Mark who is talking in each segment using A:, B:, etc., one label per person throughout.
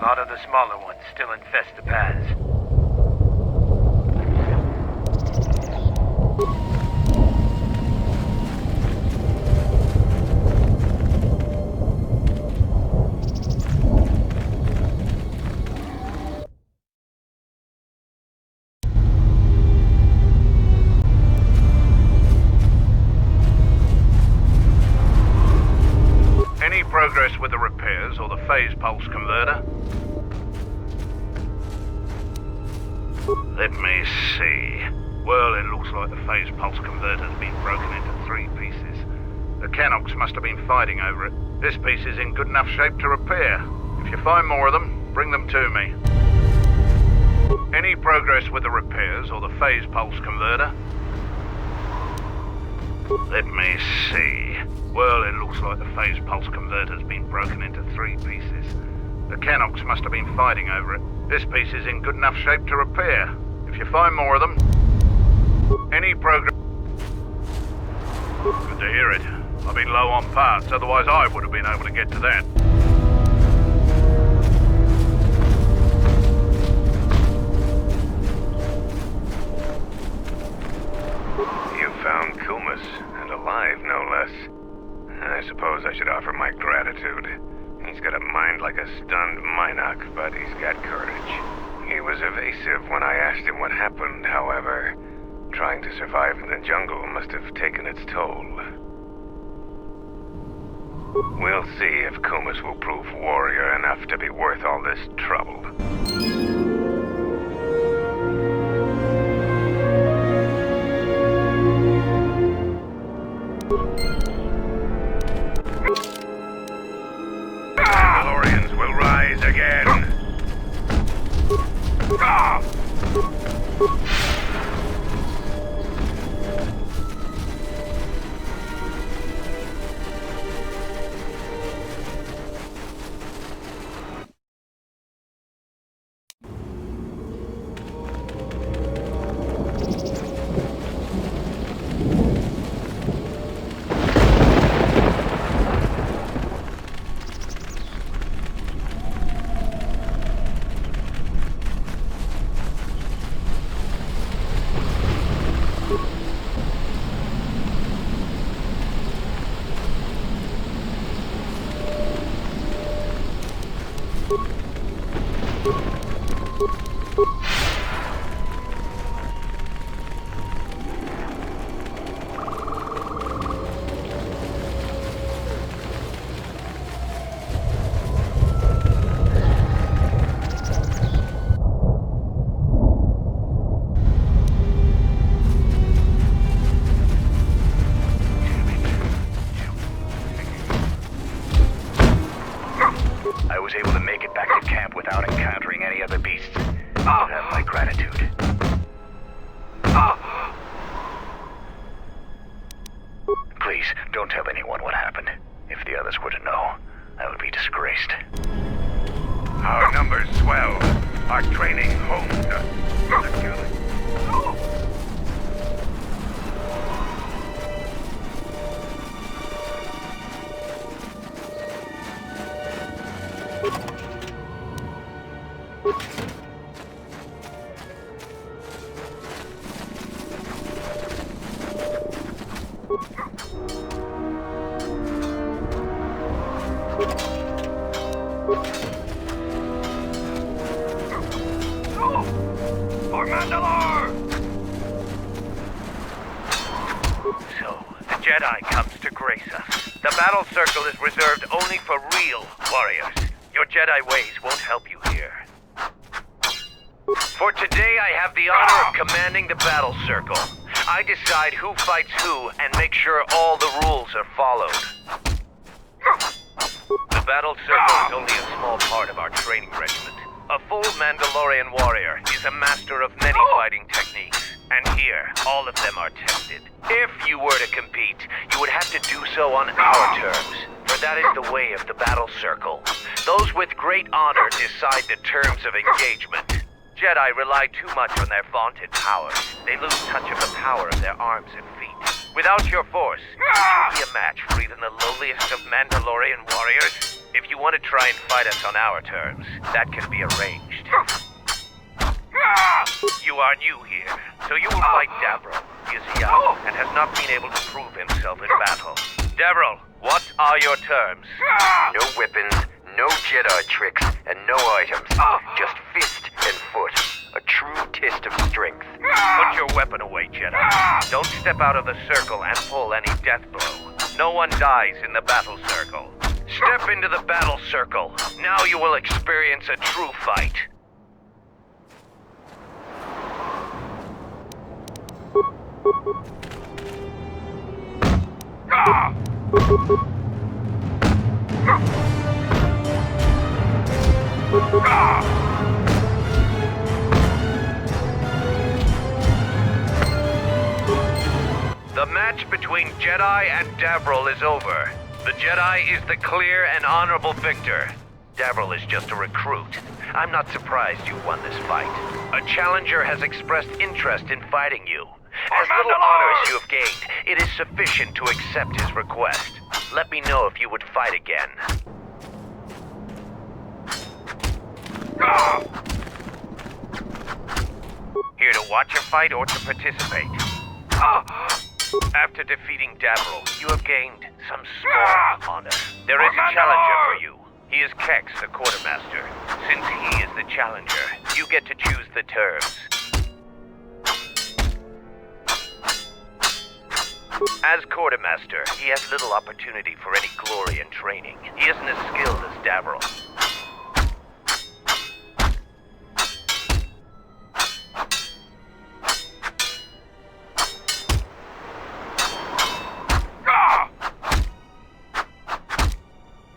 A: A lot of the smaller ones still infest the paths.
B: Any progress with the repairs or the phase pulse converter? Let me see. Well, it looks like the phase pulse converter's been broken into 3 pieces. The Canox must have been fighting over it. This piece is in good enough shape to repair. If you find more of them, bring them to me. Any progress with the repairs or the phase pulse converter? Let me see. Well, it looks like the phase pulse converter's been broken into 3 pieces. The Canox must have been fighting over it. This piece is in good enough shape to repair. If you find more of them, any progress... Good to hear it. I've been low on parts, otherwise I would have been able to get to that.
C: You found Kumas, and alive, no less. I suppose I should offer my gratitude. He's got a mind like a stunned Minoc, but he's got courage. He was evasive when I asked him what happened, however. Trying to survive in the jungle must have taken its toll. We'll see if Kumas will prove warrior enough to be worth all this trouble. Mandalorians will rise again. I was able to make it back to camp without encountering any other beasts. You have my gratitude. Please, don't tell anyone what happened. If the others were to know, I would be disgraced. Our numbers swell. Our training honed us. For Mandalore!
A: So, the Jedi comes to grace us. The battle circle is reserved only for real warriors. Your Jedi ways won't help you here. For today, I have the honor of commanding the battle circle. I decide who fights who and make sure all the rules are followed. The battle circle is only a small part of our training regiment. A full Mandalorian warrior is a master of many fighting techniques, and here, all of them are tested. If you were to compete, you would have to do so on our terms, for that is the way of the battle circle. Those with great honor decide the terms of engagement. Jedi rely too much on their vaunted powers. They lose touch of the power of their arms and feet. Without your force, would you be a match for even the lowliest of Mandalorian warriors? If you want to try and fight us on our terms, that can be arranged. You are new here, so you will fight Davro. He is young and has not been able to prove himself in battle. Davro, what are your terms?
D: No weapons, no Jedi tricks, and no items. Just fist and foot. A true test of strength.
A: Put your weapon away, Jedi. Don't step out of the circle and pull any death blow. No one dies in the battle circle. Step into the battle circle. Now you will experience a true fight. The match between Jedi and Davril is over. The Jedi is the clear and honorable victor. Davril is just a recruit. I'm not surprised you won this fight. A challenger has expressed interest in fighting you. As little honor as you have gained, it is sufficient to accept his request. Let me know if you would fight again. Here to watch a fight or to participate? After defeating Davril, you have gained some small honor. There is a challenger for you. He is Kex, the quartermaster. Since he is the challenger, you get to choose the terms. As quartermaster, he has little opportunity for any glory and training. He isn't as skilled as Davril.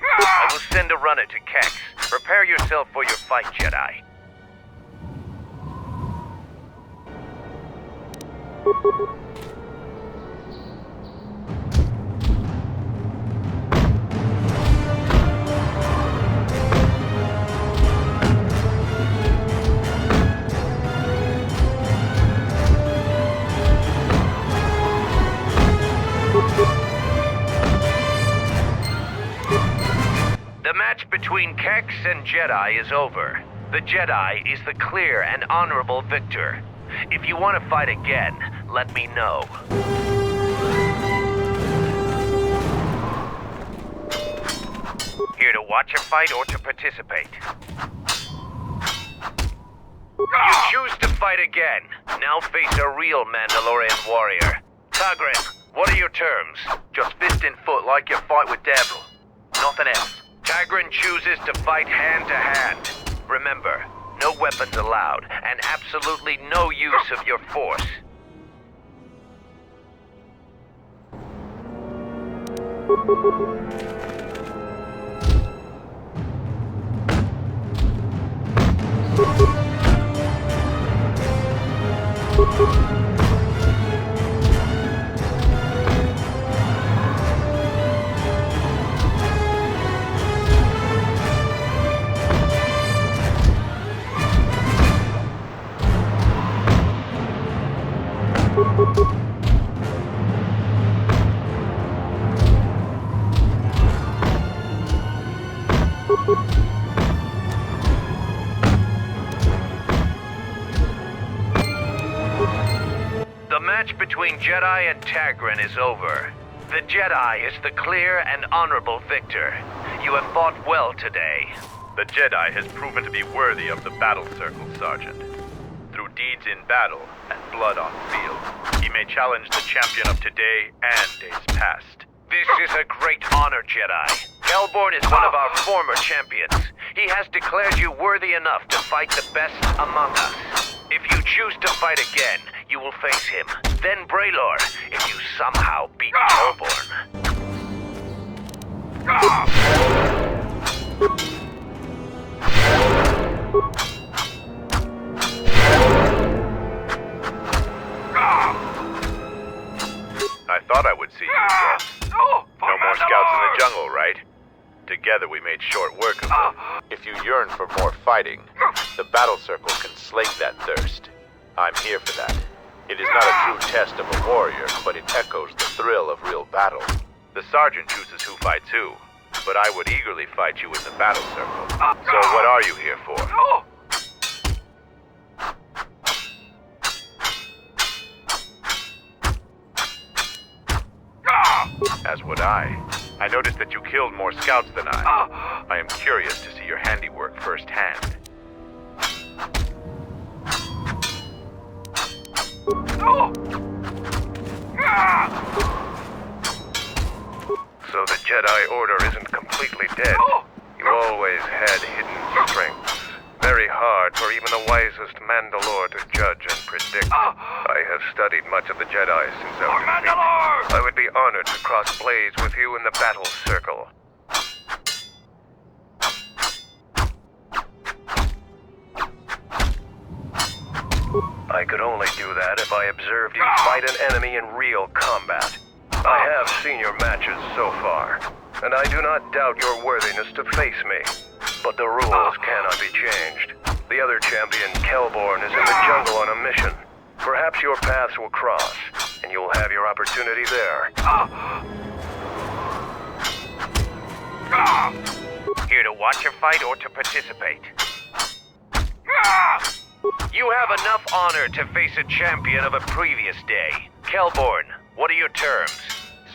A: I will send a runner to Kex. Prepare yourself for your fight, Jedi. The match between Kex and Jedi is over. The Jedi is the clear and honorable victor. If you want to fight again, let me know. Here to watch a fight or to participate? You choose to fight again. Now face a real Mandalorian warrior. Tagrin, what are your terms? Just fist and foot like your fight with Davril. Nothing else. Tagrin chooses to fight hand to hand. Remember, no weapons allowed, and absolutely no use of your force. The match between Jedi and Tagrin is over. The Jedi is the clear and honorable victor. You have fought well today.
E: The Jedi has proven to be worthy of the battle circle, Sergeant. Through deeds in battle and blood on field, he may challenge the champion of today and days past.
A: This is a great honor, Jedi. Hellborn is one of our former champions. He has declared you worthy enough to fight the best among us. If you choose to fight again, you will face him. Then Braylor, if you somehow beat Hellborn.
E: I thought I would see you again. No more scouts in the jungle, right? Together we made short work of them. If you yearn for more fighting, the battle circle can slake that thirst. I'm here for that. It is not a true test of a warrior, but it echoes the thrill of real battle. The sergeant chooses who fights who. but I would eagerly fight you in the battle circle. So what are you here for? As would I. I noticed that you killed more scouts than I. I am curious to see your handiwork firsthand.
C: So the Jedi Order isn't completely dead. You always had hidden strengths. Very hard for even the wisest Mandalore to judge and predict. I have studied much of the Jedi since our defeat. I would be honored to cross blades with you in the battle circle. I could only do that if I observed you fight an enemy in real combat. I have seen your matches so far, and I do not doubt your worthiness to face me. But the rules cannot be changed. The other champion, Kelborn, is in the jungle on a mission. Perhaps your paths will cross, and you'll have your opportunity there.
A: Here to watch a fight or to participate? You have enough honor to face a champion of a previous day. Kelborn, what are your terms?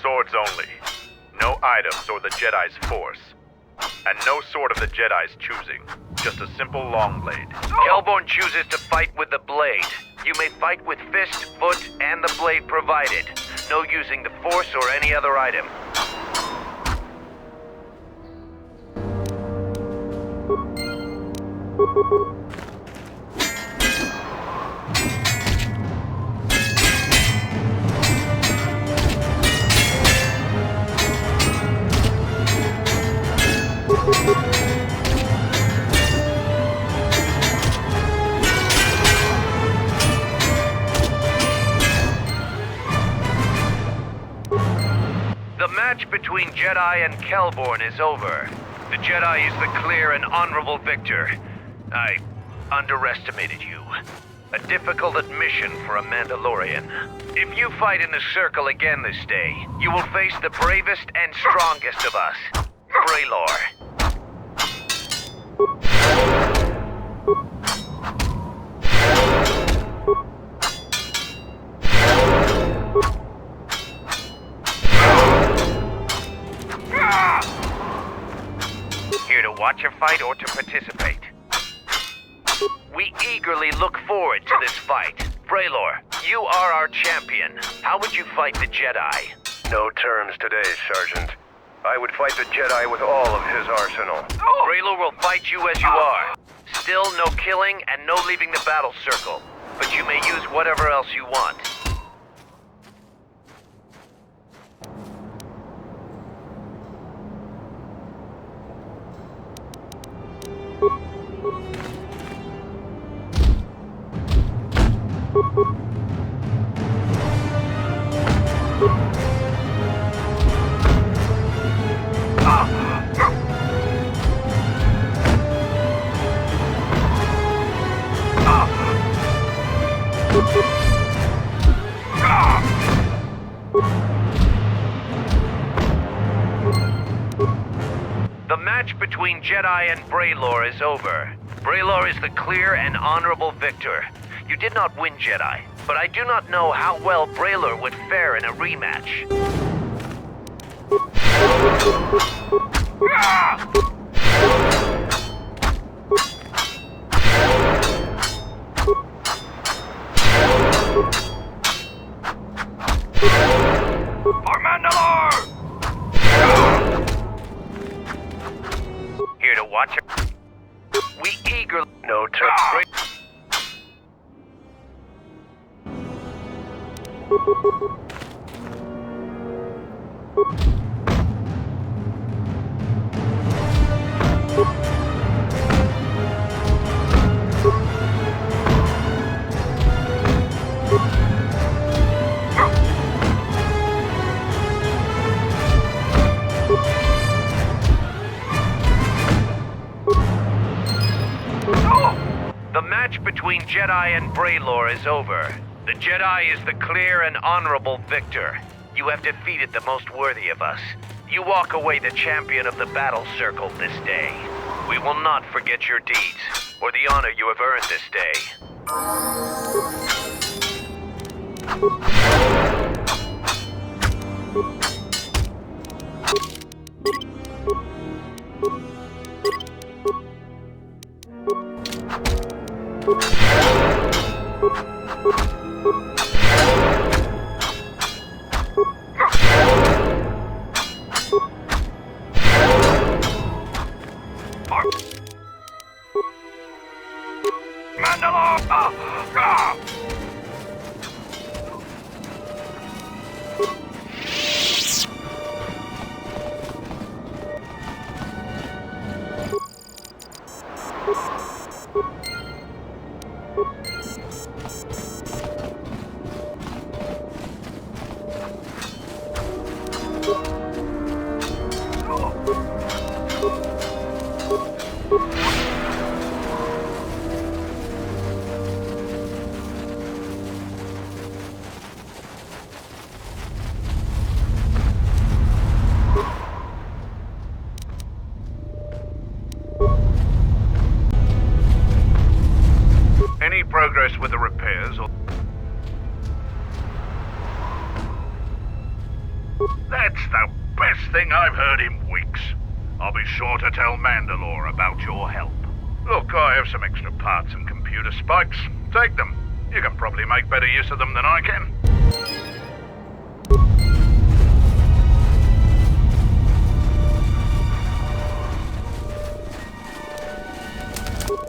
E: Swords only. No items or the Jedi's force. And no sword of the Jedi's choosing. Just a simple long blade.
A: Kelborn chooses to fight with the blade. You may fight with fist, foot, and the blade provided. No using the force or any other item. The match between Jedi and Kelborn is over. The Jedi is the clear and honorable victor. I underestimated you. A difficult admission for a Mandalorian. If you fight in the circle again this day, you will face the bravest and strongest of us, Braylor. Here to watch a fight or to participate? We eagerly look forward to this fight. Braylor, you are our champion. How would you fight the Jedi?
C: No terms today, Sergeant. I would fight the Jedi with all of his arsenal.
A: Braylor will fight you as you are. Still no killing and no leaving the battle circle. But you may use whatever else you want. The match between Jedi and Braylor is over. Braylor is the clear and honorable victor. You did not win, Jedi, but I do not know how well Braylor would fare in a rematch. For Mandalore! Here to watch it. We eagerly...
C: No terms.
A: The match between Jedi and Braylor is over. The Jedi is the clear and honorable victor. You have defeated the most worthy of us. You walk away the champion of the battle circle this day. We will not forget your deeds, or the honor you have earned this day.
B: Any progress with the repairs or... That's the best thing I've heard in weeks. I'll be sure to tell Mandalore about your help. Look, I have some extra parts and computer spikes. Take them. You can probably make better use of them than I can.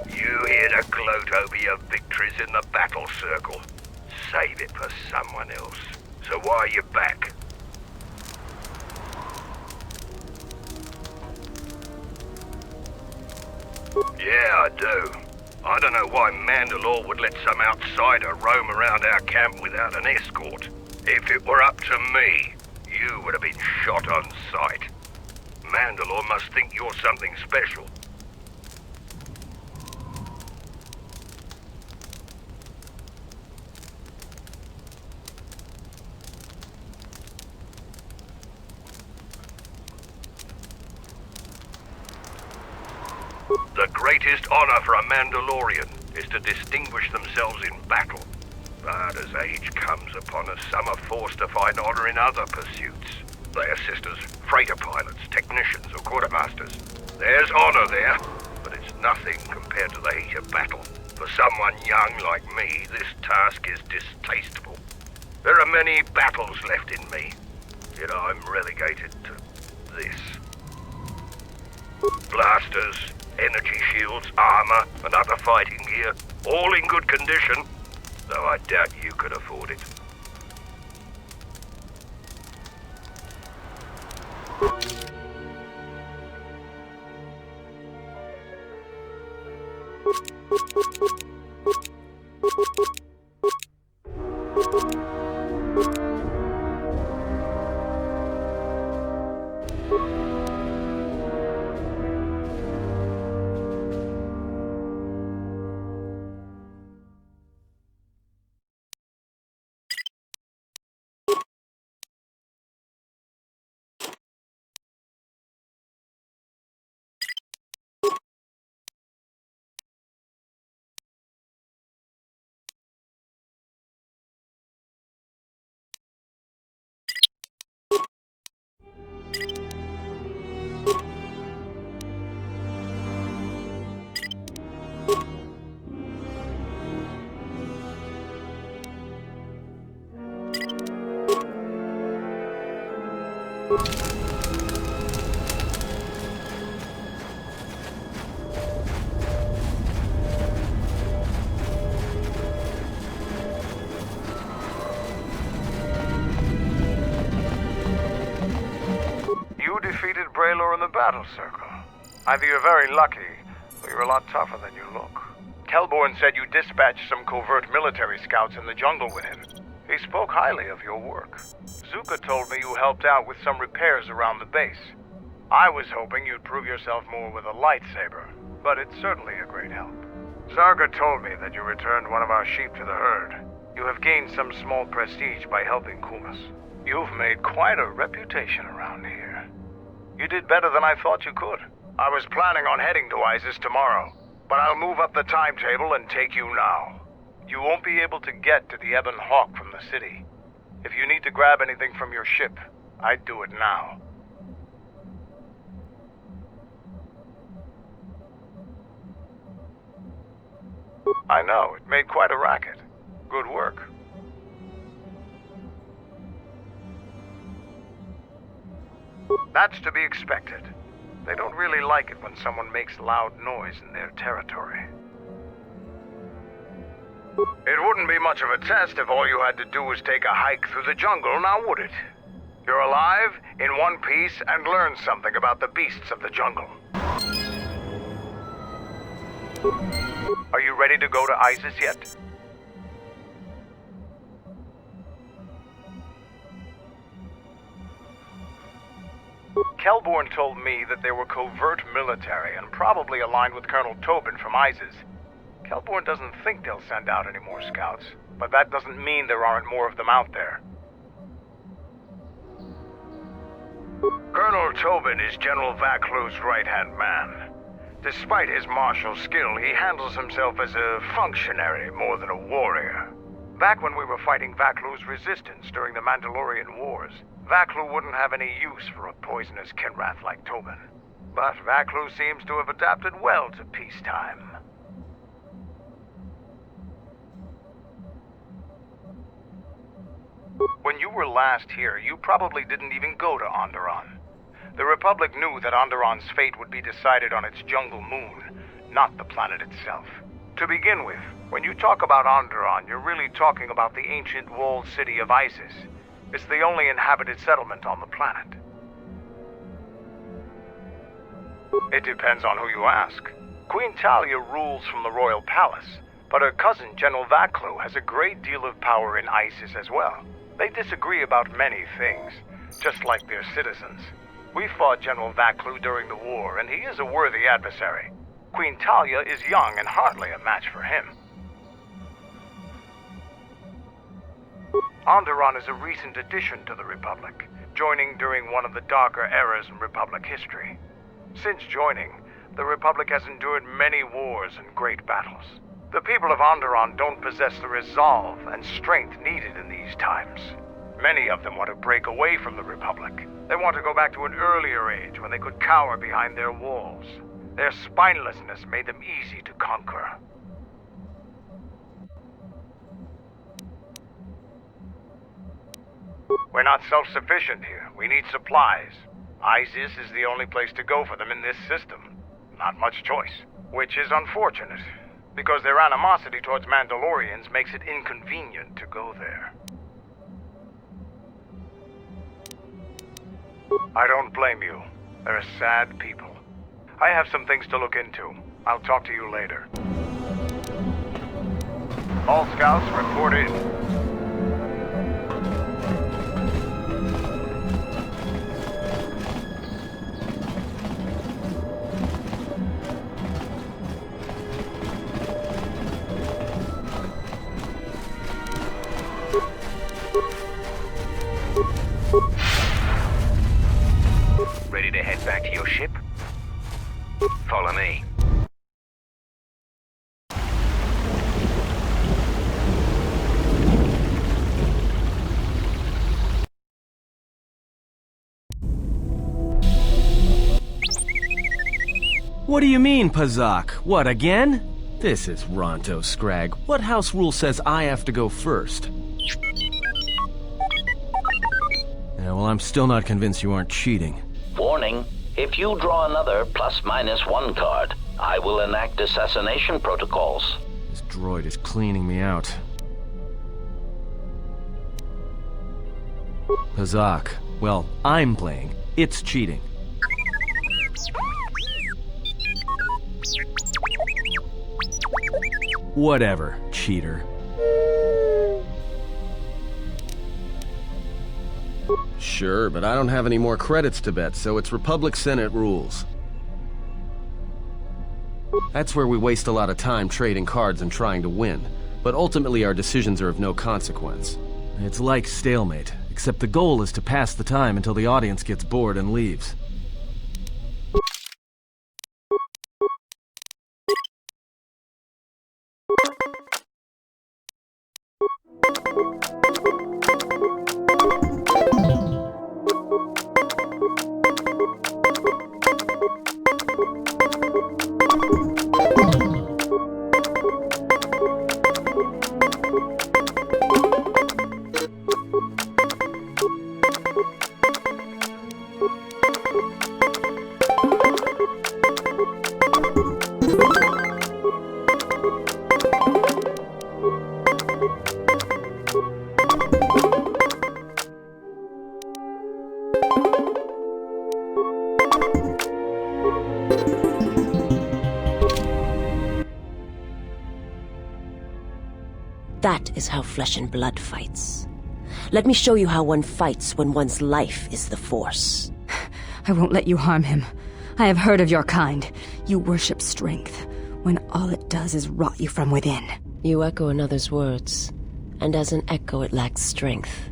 F: You here to gloat over your victories in the battle circle. Save it for someone else. So why are you back? Yeah, I do. I don't know why Mandalore would let some outsider roam around our camp without an escort. If it were up to me, you would have been shot on sight. Mandalore must think you're something special. The greatest honor for a Mandalorian is to distinguish themselves in battle. But as age comes upon us, some are forced to find honor in other pursuits. They assist as freighter pilots, technicians, or quartermasters. There's honor there, but it's nothing compared to the heat of battle. For someone young like me, this task is distasteful. There are many battles left in me, yet I'm relegated to this. Blasters, energy shields, armor, and other fighting gear, all in good condition, though I doubt you could afford it.
G: In the battle circle. Either you're very lucky, or you're a lot tougher than you look. Kelborn said you dispatched some covert military scouts in the jungle with him. He spoke highly of your work. Zuka told me you helped out with some repairs around the base. I was hoping you'd prove yourself more with a lightsaber, but it's certainly a great help. Zarga told me that you returned one of our sheep to the herd. You have gained some small prestige by helping Kumas. You've made quite a reputation around here. You did better than I thought you could. I was planning on heading to Isis tomorrow, but I'll move up the timetable and take you now. You won't be able to get to the Ebon Hawk from the city. If you need to grab anything from your ship, I'd do it now. I know, it made quite a racket. Good work. That's to be expected. They don't really like it when someone makes loud noise in their territory. It wouldn't be much of a test if all you had to do was take a hike through the jungle, now would it? You're alive, in one piece, and learn something about the beasts of the jungle. Are you ready to go to Isis yet? Kelborn told me that they were covert military and probably aligned with Colonel Tobin from Isis. Kelborn doesn't think they'll send out any more scouts, but that doesn't mean there aren't more of them out there. Colonel Tobin is General Vaklu's right-hand man. Despite his martial skill, he handles himself as a functionary more than a warrior. Back when we were fighting Vaklu's resistance during the Mandalorian Wars, Vaklu wouldn't have any use for a poisonous Kinrath like Tobin. But Vaklu seems to have adapted well to peacetime. When you were last here, you probably didn't even go to Onderon. The Republic knew that Onderon's fate would be decided on its jungle moon, not the planet itself. To begin with, when you talk about Onderon, you're really talking about the ancient walled city of Isis. It's the only inhabited settlement on the planet. It depends on who you ask. Queen Talia rules from the royal palace, but her cousin, General Vaklu, has a great deal of power in Isis as well. They disagree about many things, just like their citizens. We fought General Vaklu during the war, and he is a worthy adversary. Queen Talia is young and hardly a match for him. Onderon is a recent addition to the Republic, joining during one of the darker eras in Republic history. Since joining, the Republic has endured many wars and great battles. The people of Onderon don't possess the resolve and strength needed in these times. Many of them want to break away from the Republic. They want to go back to an earlier age when they could cower behind their walls. Their spinelessness made them easy to conquer. We're not self-sufficient here. We need supplies. Isis is the only place to go for them in this system. Not much choice. Which is unfortunate, because their animosity towards Mandalorians makes it inconvenient to go there. I don't blame you. They're a sad people. I have some things to look into. I'll talk to you later. All scouts report in.
A: Ready to head back to your ship? Follow me.
H: What do you mean, Pazak? What, again? This is Ronto Scrag. What house rule says I have to go first? Yeah, well, I'm still not convinced you aren't cheating.
I: Warning, if you draw another ±1 card, I will enact assassination protocols.
H: This droid is cleaning me out. Pazak. Well, I'm playing. It's cheating. Whatever, cheater. Sure, but I don't have any more credits to bet, so it's Republic Senate rules. That's where we waste a lot of time trading cards and trying to win, but ultimately our decisions are of no consequence. It's like stalemate, except the goal is to pass the time until the audience gets bored and leaves.
J: That is how flesh and blood fights. Let me show you how one fights when one's life is the Force.
K: I won't let you harm him. I have heard of your kind. You worship strength, when all it does is rot you from within.
J: You echo another's words, and as an echo it lacks strength.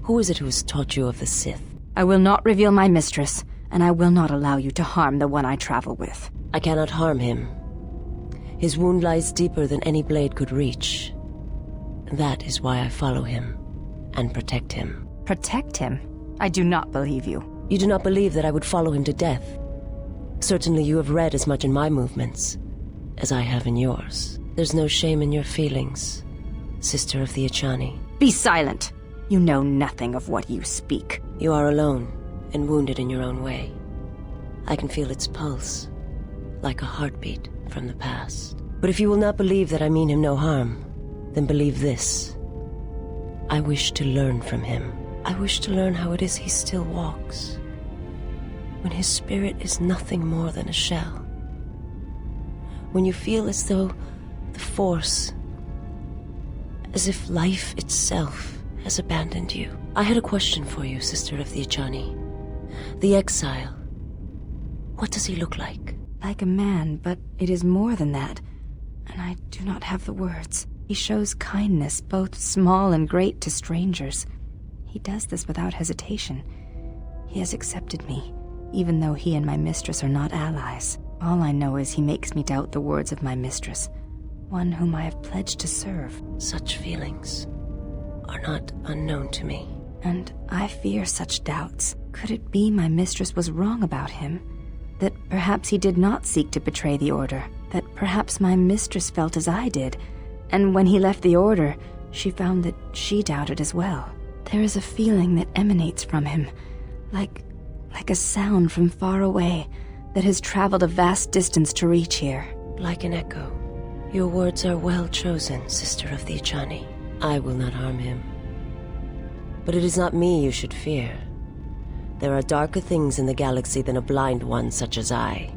J: Who is it who has taught you of the Sith?
K: I will not reveal my mistress, and I will not allow you to harm the one I travel with.
J: I cannot harm him. His wound lies deeper than any blade could reach. That is why I follow him, and protect him.
K: Protect him? I do not believe you.
J: You do not believe that I would follow him to death. Certainly you have read as much in my movements as I have in yours. There's no shame in your feelings, sister of the Achani.
K: Be silent! You know nothing of what you speak.
J: You are alone, and wounded in your own way. I can feel its pulse, like a heartbeat from the past. But if you will not believe that I mean him no harm, then believe this. I wish to learn from him. I wish to learn how it is he still walks, when his spirit is nothing more than a shell. When you feel as though the Force, as if life itself has abandoned you. I had a question for you, sister of the Achani. The exile. What does he look like?
K: Like a man, but it is more than that. And I do not have the words. He shows kindness, both small and great, to strangers. He does this without hesitation. He has accepted me, even though he and my mistress are not allies. All I know is he makes me doubt the words of my mistress, one whom I have pledged to serve.
J: Such feelings are not unknown to me.
K: And I fear such doubts. Could it be my mistress was wrong about him? That perhaps he did not seek to betray the Order? That perhaps my mistress felt as I did, and when he left the Order, she found that she doubted as well? There is a feeling that emanates from him, like a sound from far away, that has traveled a vast distance to reach here.
J: Like an echo. Your words are well chosen, sister of the Achani. I will not harm him. But it is not me you should fear. There are darker things in the galaxy than a blind one such as I.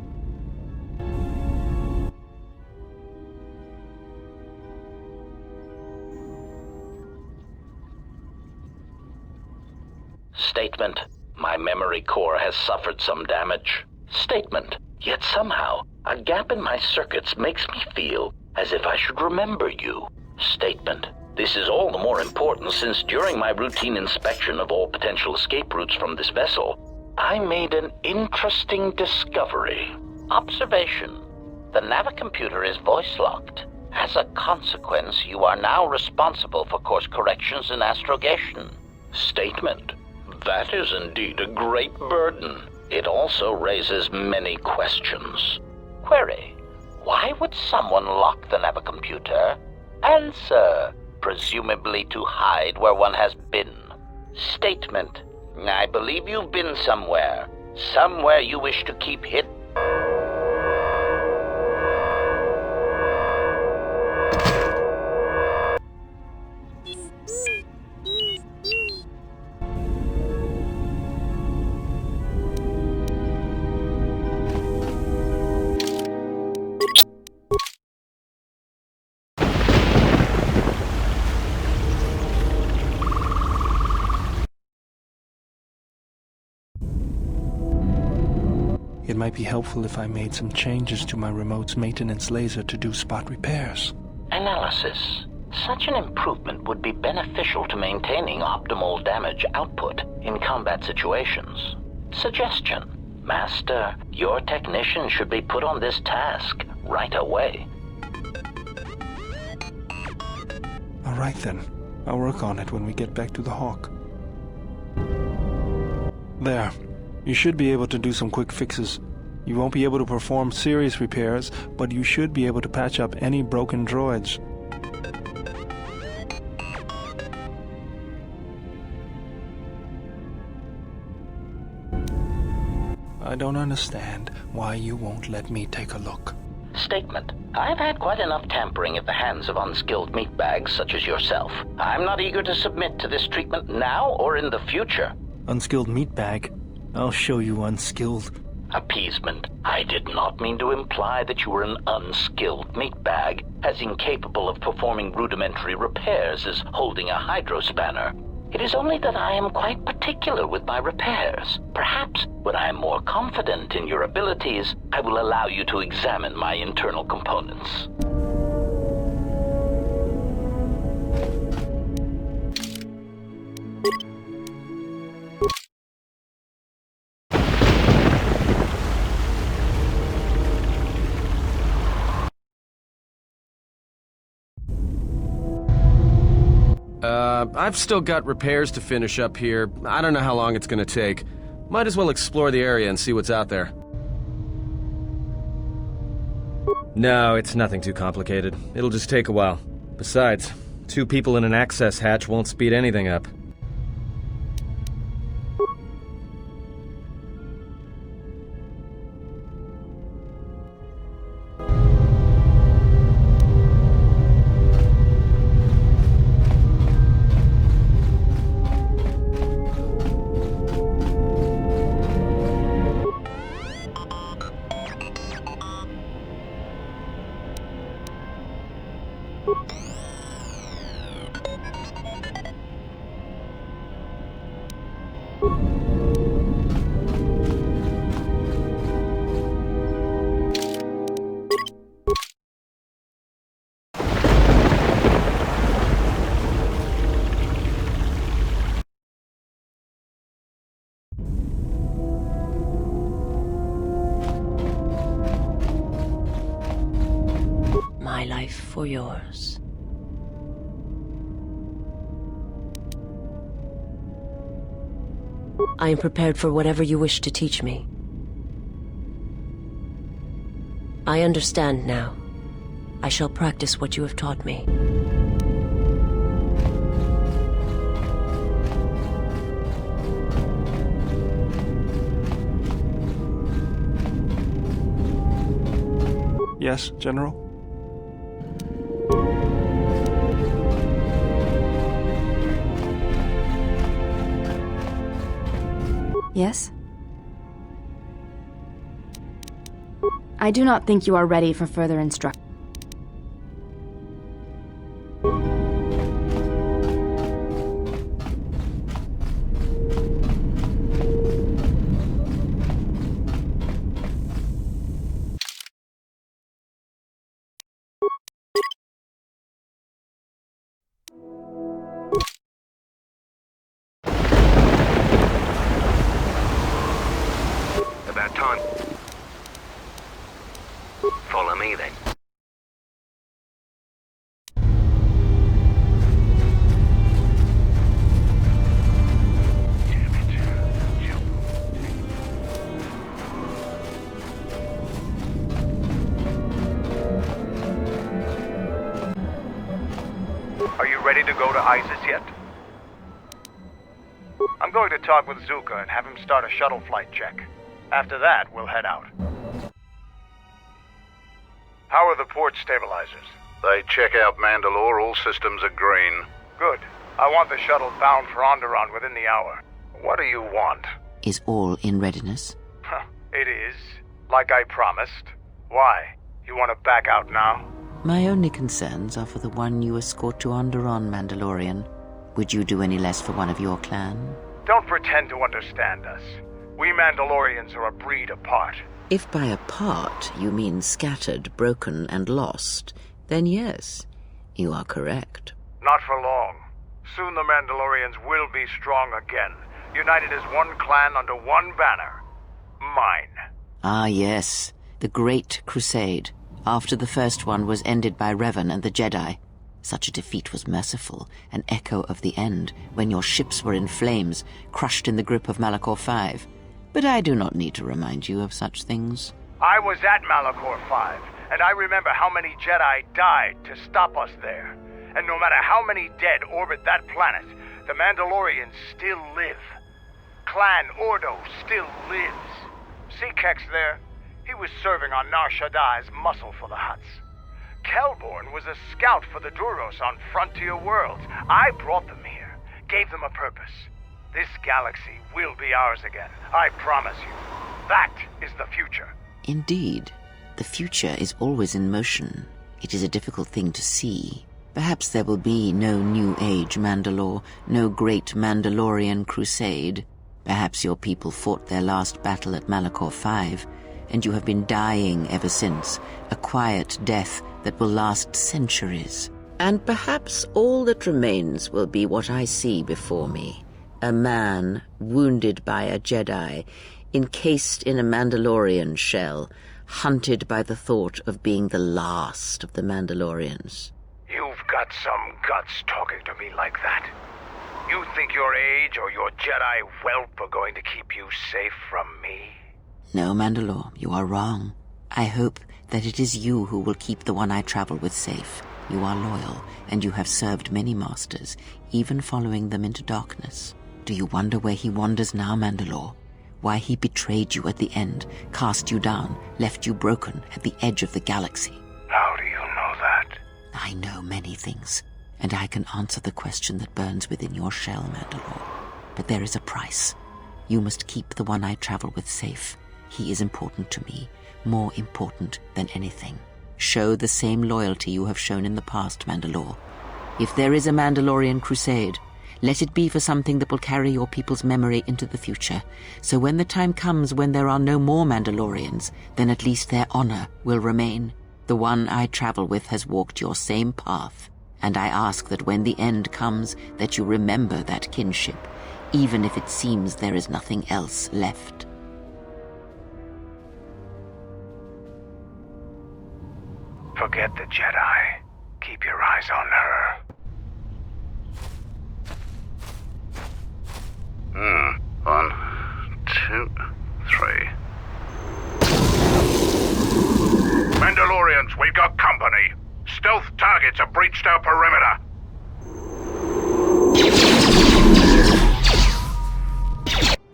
I: Statement. My memory core has suffered some damage. Statement. Yet somehow, a gap in my circuits makes me feel as if I should remember you. Statement. This is all the more important since during my routine inspection of all potential escape routes from this vessel, I made an interesting discovery. Observation. The navicomputer is voice-locked. As a consequence, you are now responsible for course corrections and astrogation. Statement. That is indeed a great burden. It also raises many questions. Query. Why would someone lock the navicomputer? Answer. Presumably to hide where one has been. Statement. I believe you've been somewhere. Somewhere you wish to keep hidden.
L: It might be helpful if I made some changes to my remote's maintenance laser to do spot repairs.
I: Analysis. Such an improvement would be beneficial to maintaining optimal damage output in combat situations. Suggestion. Master, your technician should be put on this task right away.
L: All right then. I'll work on it when we get back to the Hawk. There. You should be able to do some quick fixes. You won't be able to perform serious repairs, but you should be able to patch up any broken droids. I don't understand why you won't let me take a look.
I: Statement. I've had quite enough tampering at the hands of unskilled meatbags such as yourself. I'm not eager to submit to this treatment now or in the future.
L: Unskilled meatbag? I'll show you unskilled.
I: Appeasement. I did not mean to imply that you were an unskilled meatbag, as incapable of performing rudimentary repairs as holding a hydrospanner. It is only that I am quite particular with my repairs. Perhaps when I am more confident in your abilities, I will allow you to examine my internal components.
H: I've still got repairs to finish up here. I don't know how long it's gonna take. Might as well explore the area and see what's out there.
M: No, it's nothing too complicated. It'll just take a while. Besides, 2 people in an access hatch won't speed anything up.
J: My life for yours. I am prepared for whatever you wish to teach me. I understand now. I shall practice what you have taught me.
L: Yes, General?
K: Yes? I do not think you are ready for further instruction.
F: About time. Follow me then.
G: Are you ready to go to ISIS yet? I'm going to talk with Zuka and have him start a shuttle flight check. After that, we'll head out. How are the port stabilizers?
B: They check out Mandalore, all systems are green.
G: Good. I want the shuttle bound for Onderon within the hour. What do you want?
N: Is all in readiness?
G: It is. Like I promised. Why? You want to back out now?
N: My only concerns are for the one you escort to Onderon, Mandalorian. Would you do any less for one of your clan?
G: Don't pretend to understand us. We Mandalorians are a breed apart.
N: If by apart you mean scattered, broken, and lost, then yes, you are correct.
G: Not for long. Soon the Mandalorians will be strong again, united as one clan under one banner. Mine.
N: Ah, yes. The Great Crusade, after the first one was ended by Revan and the Jedi. Such a defeat was merciful, an echo of the end, when your ships were in flames, crushed in the grip of Malachor V. But I do not need to remind you of such things.
G: I was at Malachor V, and I remember how many Jedi died to stop us there. And no matter how many dead orbit that planet, the Mandalorians still live. Clan Ordo still lives. See Kex there? He was serving on Nar Shaddaa as muscle for the Hutts. Kelborn was a scout for the Duros on frontier worlds. I brought them here, gave them a purpose. This galaxy will be ours again, I promise you. That is the future.
N: Indeed. The future is always in motion. It is a difficult thing to see. Perhaps there will be no New Age Mandalore, no great Mandalorian crusade. Perhaps your people fought their last battle at Malachor 5, and you have been dying ever since, a quiet death that will last centuries. And perhaps all that remains will be what I see before me. A man wounded by a Jedi, encased in a Mandalorian shell, hunted by the thought of being the last of the Mandalorians.
G: You've got some guts talking to me like that. You think your age or your Jedi whelp are going to keep you safe from me?
N: No, Mandalore, you are wrong. I hope that it is you who will keep the one I travel with safe. You are loyal, and you have served many masters, even following them into darkness. Do you wonder where he wanders now, Mandalore? Why he betrayed you at the end, cast you down, left you broken at the edge of the galaxy?
G: How do you know that?
N: I know many things, and I can answer the question that burns within your shell, Mandalore. But there is a price. You must keep the one I travel with safe. He is important to me, more important than anything. Show the same loyalty you have shown in the past, Mandalore. If there is a Mandalorian crusade, let it be for something that will carry your people's memory into the future. So when the time comes when there are no more Mandalorians, then at least their honor will remain. The one I travel with has walked your same path, and I ask that when the end comes, that you remember that kinship, even if it seems there is nothing else left.
G: Forget the Jedi. Keep your eyes on her.
B: 1, 2, 3. Mandalorians, we've got company. Stealth targets have breached our perimeter.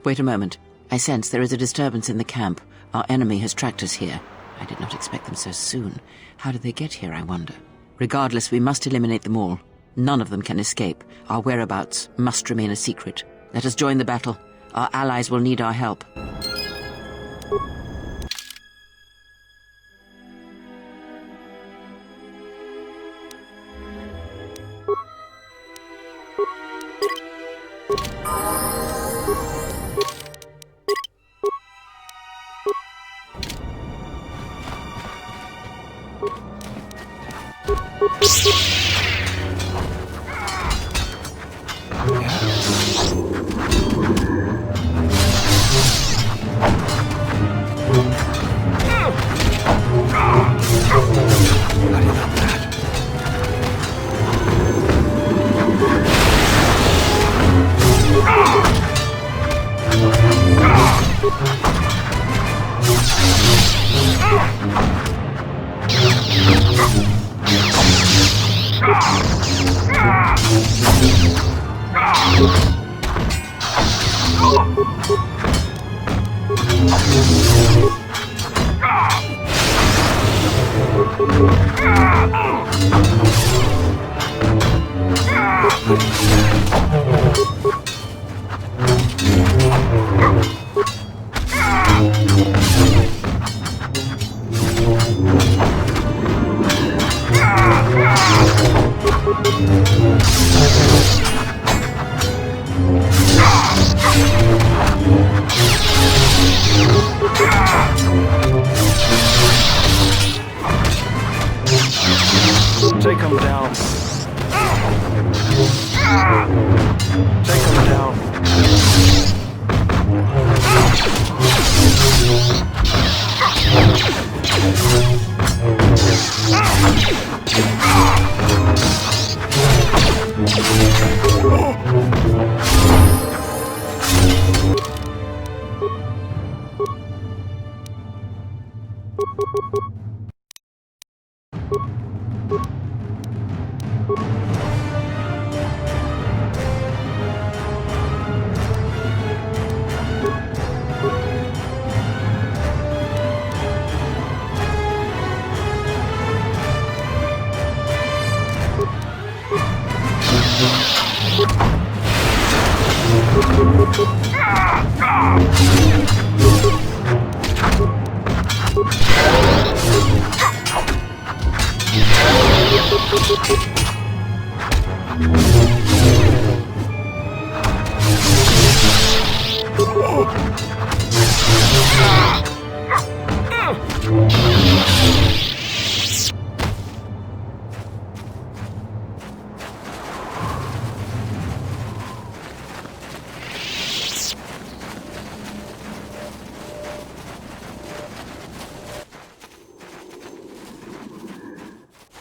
N: Wait a moment. I sense there is a disturbance in the camp. Our enemy has tracked us here. I did not expect them so soon. How did they get here, I wonder? Regardless, we must eliminate them all. None of them can escape. Our whereabouts must remain a secret. Let us join the battle. Our allies will need our help.
L: Take him down. Take him down.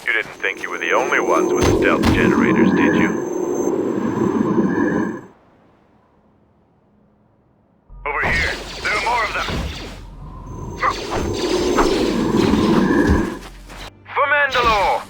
E: You didn't think you were the only ones with stealth generators, did you?
G: Over here. There are more of them. For Mandalore!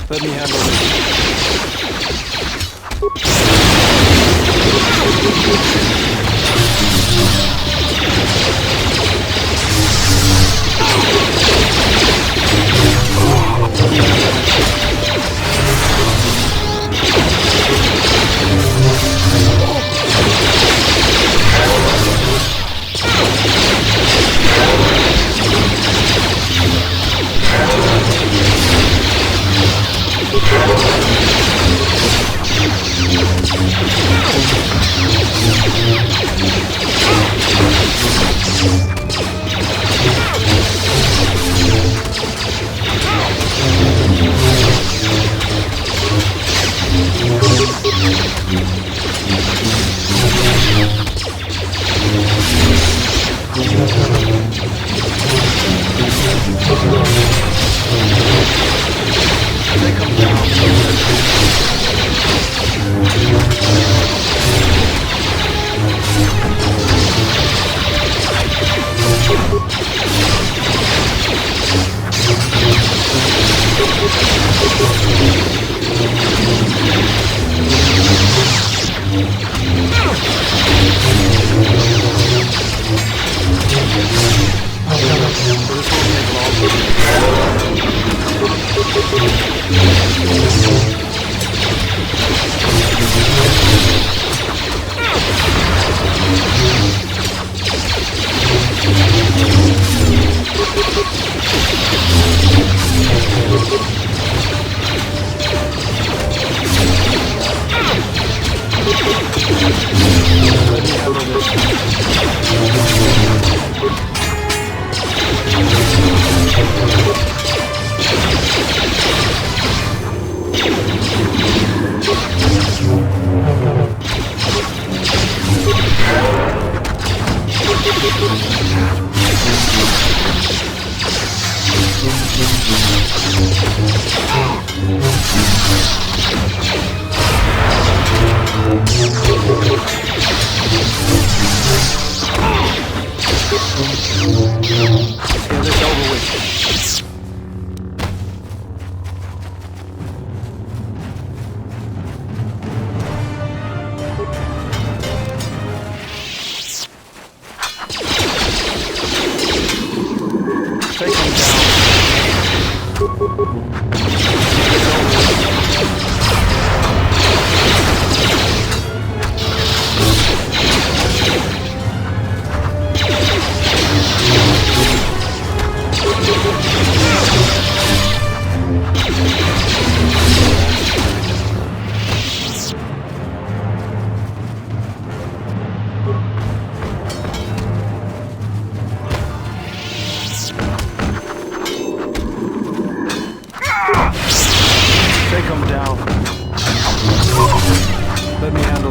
L: Let me handle this.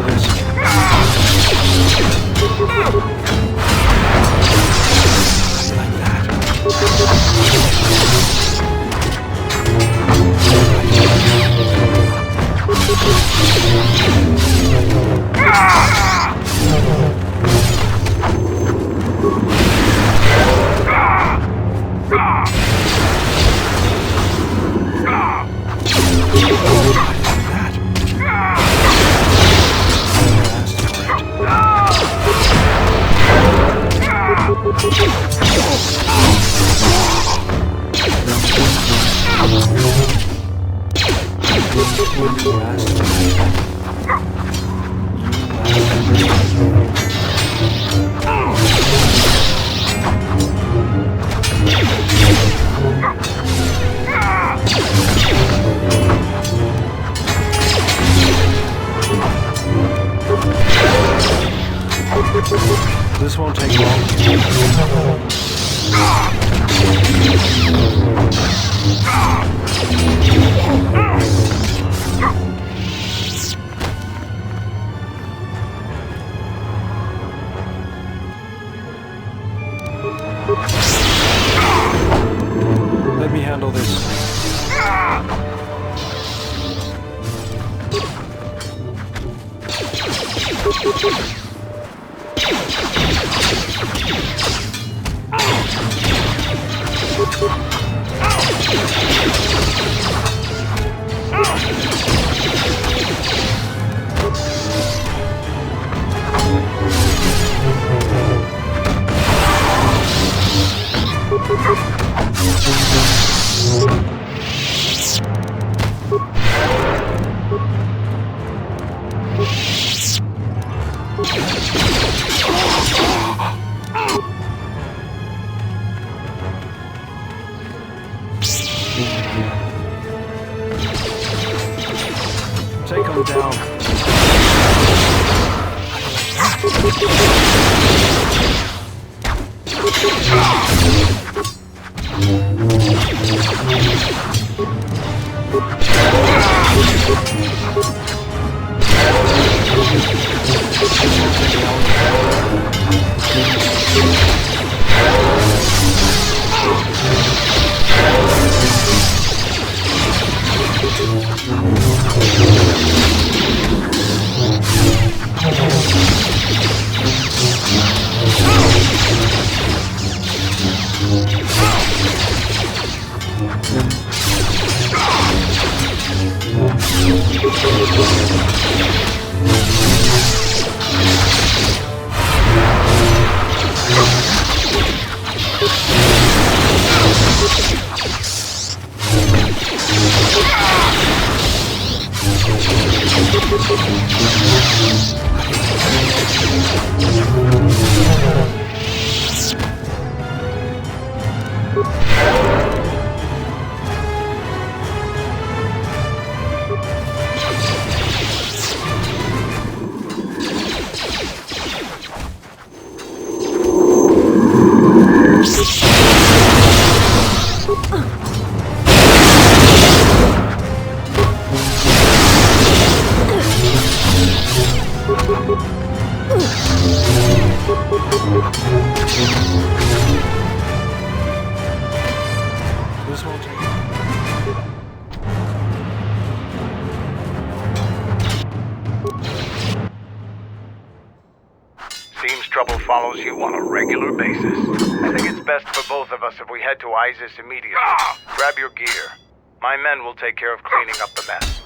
L: this. Like that. This won't take long. Let me handle this. Take him down.
G: Seems trouble follows you on a regular basis. I think it's best for both of us if we head to Isis immediately. Grab your gear. My men will take care of cleaning up the mess.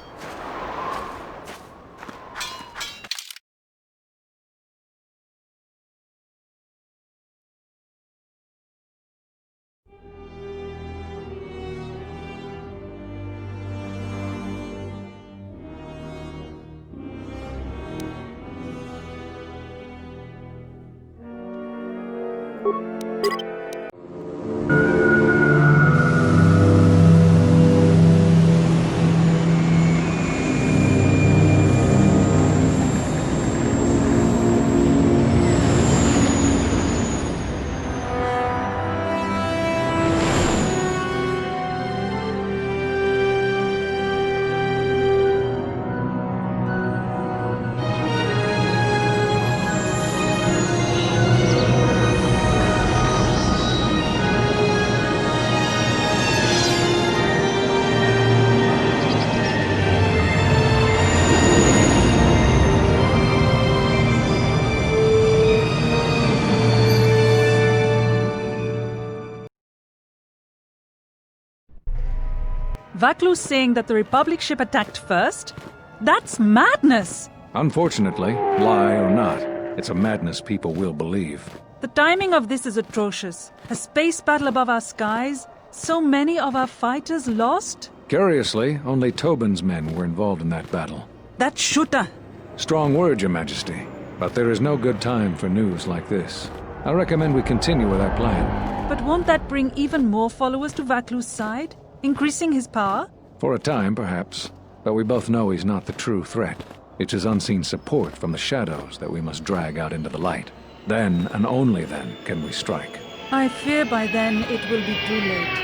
O: Vaklu's saying that the Republic ship attacked first? That's madness!
P: Unfortunately, lie or not, it's a madness people will believe.
O: The timing of this is atrocious. A space battle above our skies, so many of our fighters lost?
P: Curiously, only Tobin's men were involved in that battle.
O: That shooter!
P: Strong word, Your Majesty. But there is no good time for news like this. I recommend we continue with our plan.
O: But won't that bring even more followers to Vaklu's side? Increasing his power?
P: For a time, perhaps. But we both know he's not the true threat. It's his unseen support from the shadows that we must drag out into the light. Then, and only then, can we strike.
O: I fear by then it will be too late.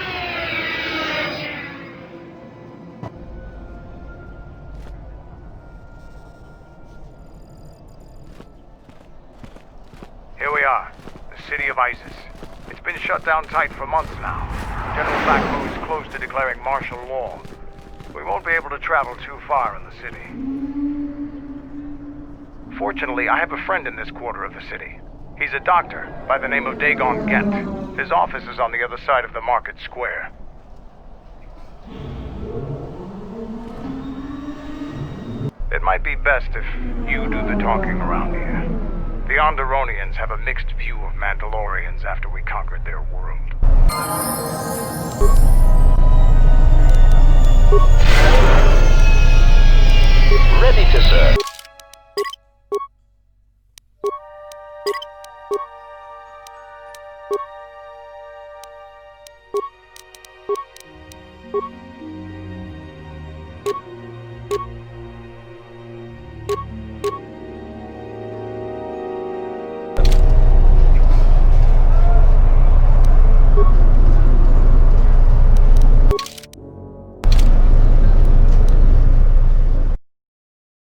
G: Here we are, the city of Isis. It's been shut down tight for months now. General Vaklu is close to declaring martial law. We won't be able to travel too far in the city. Fortunately, I have a friend in this quarter of the city. He's a doctor by the name of Dagon Gent. His office is on the other side of the market square. It might be best if you do the talking around here. The Onderonians have a mixed view of Mandalorians after we conquered their world.
I: Ready to serve.